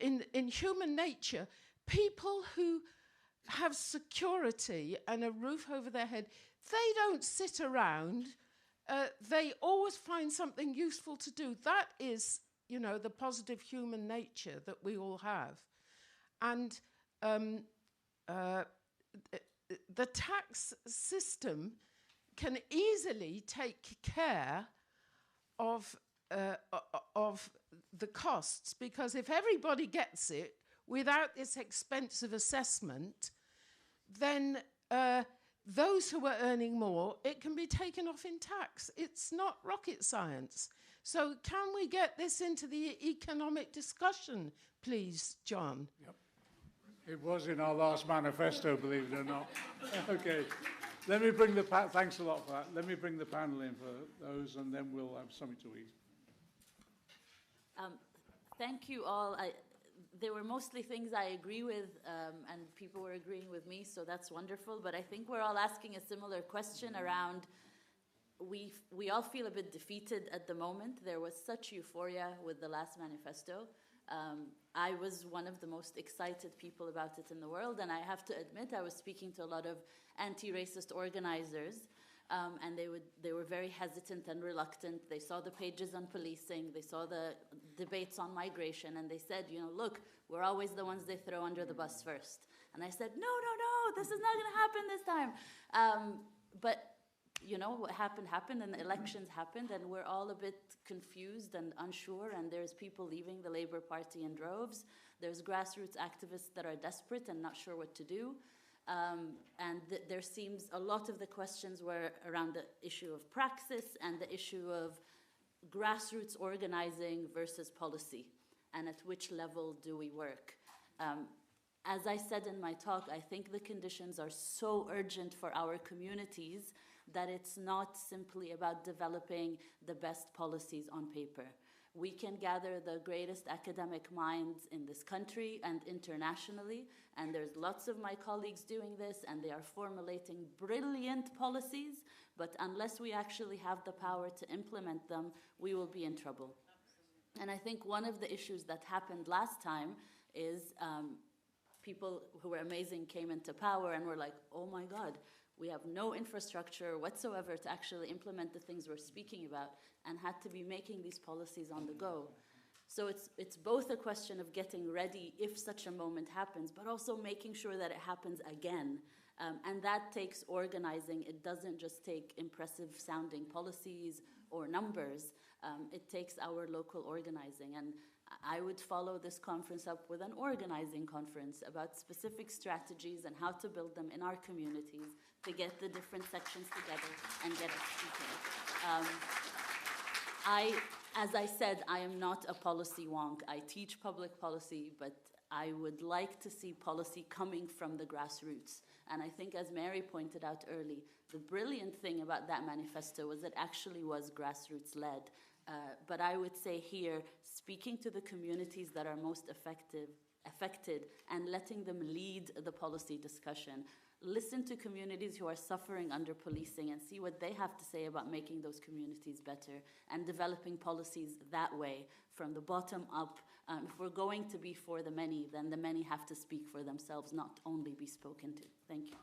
In human nature, people who have security and a roof over their head, they don't sit around. They always find something useful to do. That is, you know, the positive human nature that we all have. And the tax system can easily take care of the costs, because if everybody gets it without this expensive assessment, then those who are earning more, it can be taken off in tax. It's not rocket science. So can we get this into the economic discussion, please, John? Yep. It was in our last manifesto, believe it or not. Okay. Let me bring thanks a lot for that. Let me bring the panel in for those, and then we'll have something to eat. Thank you all. There were mostly things I agree with, and people were agreeing with me, so that's wonderful. But I think we're all asking a similar question around, we all feel a bit defeated at the moment. There was such euphoria with the last manifesto. I was one of the most excited people about it in the world, and I have to admit I was speaking to a lot of anti-racist organizers, and they were very hesitant and reluctant. They saw the pages on policing, they saw the debates on migration, and they said, you know, look, we're always the ones they throw under the bus first. And I said, no, this is not going to happen this time. But you know, what happened, and the elections happened, and we're all a bit confused and unsure, and there's people leaving the Labour Party in droves. There's grassroots activists that are desperate and not sure what to do. And there seems a lot of the questions were around the issue of praxis and the issue of grassroots organizing versus policy, and at which level do we work. As I said in my talk, I think the conditions are so urgent for our communities that it's not simply about developing the best policies on paper. We can gather the greatest academic minds in this country and internationally, and there's lots of my colleagues doing this, and they are formulating brilliant policies, but unless we actually have the power to implement them, we will be in trouble. And I think one of the issues that happened last time is people who were amazing came into power and were like, oh my God, we have no infrastructure whatsoever to actually implement the things we're speaking about, and had to be making these policies on the go. So it's both a question of getting ready if such a moment happens, but also making sure that it happens again. And that takes organizing. It doesn't just take impressive sounding policies or numbers. It takes our local organizing. And I would follow this conference up with an organizing conference about specific strategies and how to build them in our communities to get the different sections together and get it speaking. As I said, I am not a policy wonk. I teach public policy, but I would like to see policy coming from the grassroots. And I think, as Mary pointed out early, the brilliant thing about that manifesto was it actually was grassroots-led. But I would say here, speaking to the communities that are most affected and letting them lead the policy discussion. Listen to communities who are suffering under policing and see what they have to say about making those communities better and developing policies that way, from the bottom up. If we're going to be for the many, then the many have to speak for themselves, not only be spoken to. Thank you.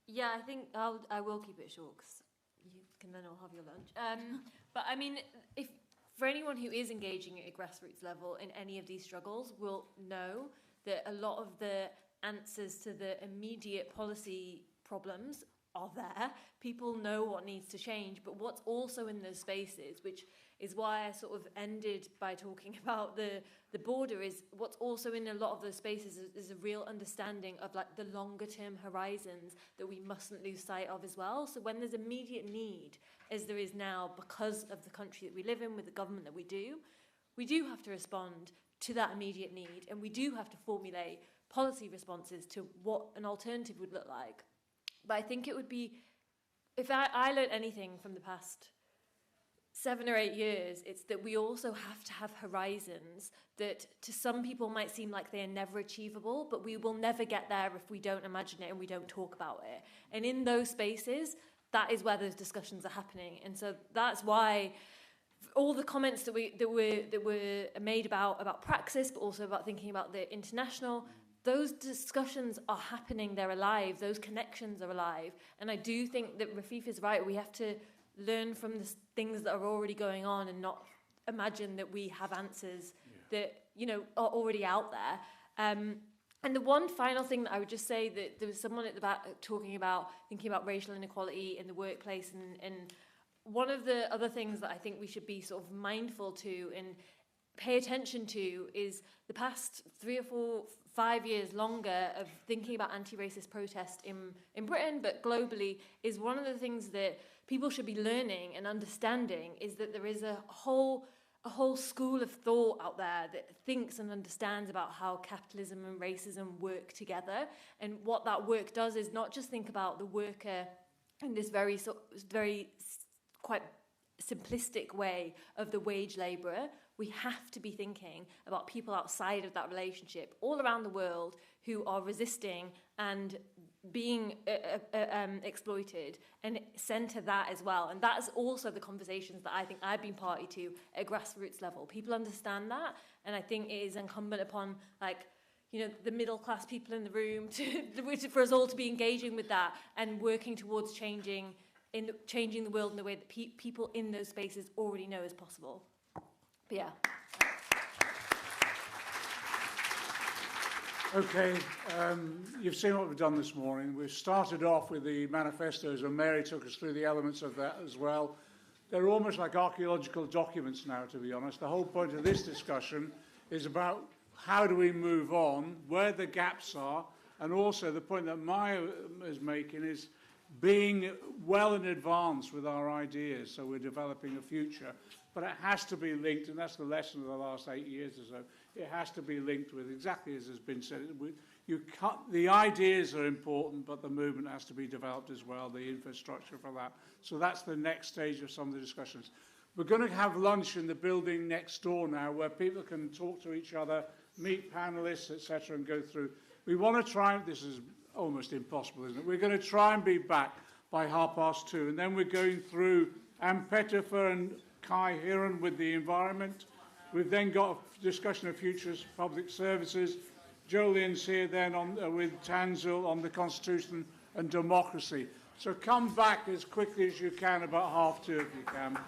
Yeah, I think I will keep it short, because you can then all have your lunch. But I mean, if for anyone who is engaging at a grassroots level in any of these struggles will know that a lot of the answers to the immediate policy problems are there. People know what needs to change, but what's also in those spaces, which is why I sort of ended by talking about the border, is what's also in a lot of those spaces is a real understanding of like the longer term horizons that we mustn't lose sight of as well. So when there's immediate need, as there is now because of the country that we live in with the government that we do have to respond to that immediate need, and we do have to formulate policy responses to what an alternative would look like. But I think it would be, if I learned anything from the past 7 or 8 years, it's that we also have to have horizons that to some people might seem like they are never achievable, but we will never get there if we don't imagine it and we don't talk about it. And in those spaces, that is where those discussions are happening. And so that's why all the comments that were made about praxis, but also about thinking about the international, those discussions are happening, they're alive, those connections are alive. And I do think that Rafeef is right, we have to learn from the things that are already going on and not imagine that we have answers that, you know, are already out there. And the one final thing that I would just say, that there was someone at the back thinking about racial inequality in the workplace, and one of the other things that I think we should be sort of mindful to and pay attention to is the past 3 or 4, 5 years longer of thinking about anti-racist protest in Britain, but globally, is one of the things that people should be learning and understanding is that there is a whole school of thought out there that thinks and understands about how capitalism and racism work together. And what that work does is not just think about the worker in this very quite simplistic way of the wage labourer. We have to be thinking about people outside of that relationship all around the world who are resisting and being exploited, and centre that as well. And that's also the conversations that I think I've been party to at grassroots level. People understand that, and I think it is incumbent upon, like, you know, the middle class people in the room for us all to be engaging with that and working towards changing the world in the way that people in those spaces already know is possible. But yeah. Okay, you've seen what we've done this morning. We've started off with the manifestos, and Mary took us through the elements of that as well. They're almost like archaeological documents now, to be honest. The whole point of this discussion is about how do we move on, where the gaps are, and also the point that Maya is making is being well in advance with our ideas, so we're developing a future. But it has to be linked, and that's the lesson of the last 8 years or so, it has to be linked with, exactly as has been said, the ideas are important, but the movement has to be developed as well, the infrastructure for that. So that's the next stage of some of the discussions. We're going to have lunch in the building next door now, where people can talk to each other, meet panelists, etc., and go through. We want to try, this is almost impossible, isn't it? We're going to try and be back by 2:30, and then we're going through Pettifer and Kai Hiran with the environment. We've then got a discussion of futures public services. Jolene's here then with Tanzil on the Constitution and democracy. So come back as quickly as you can, about 2:30 if you can.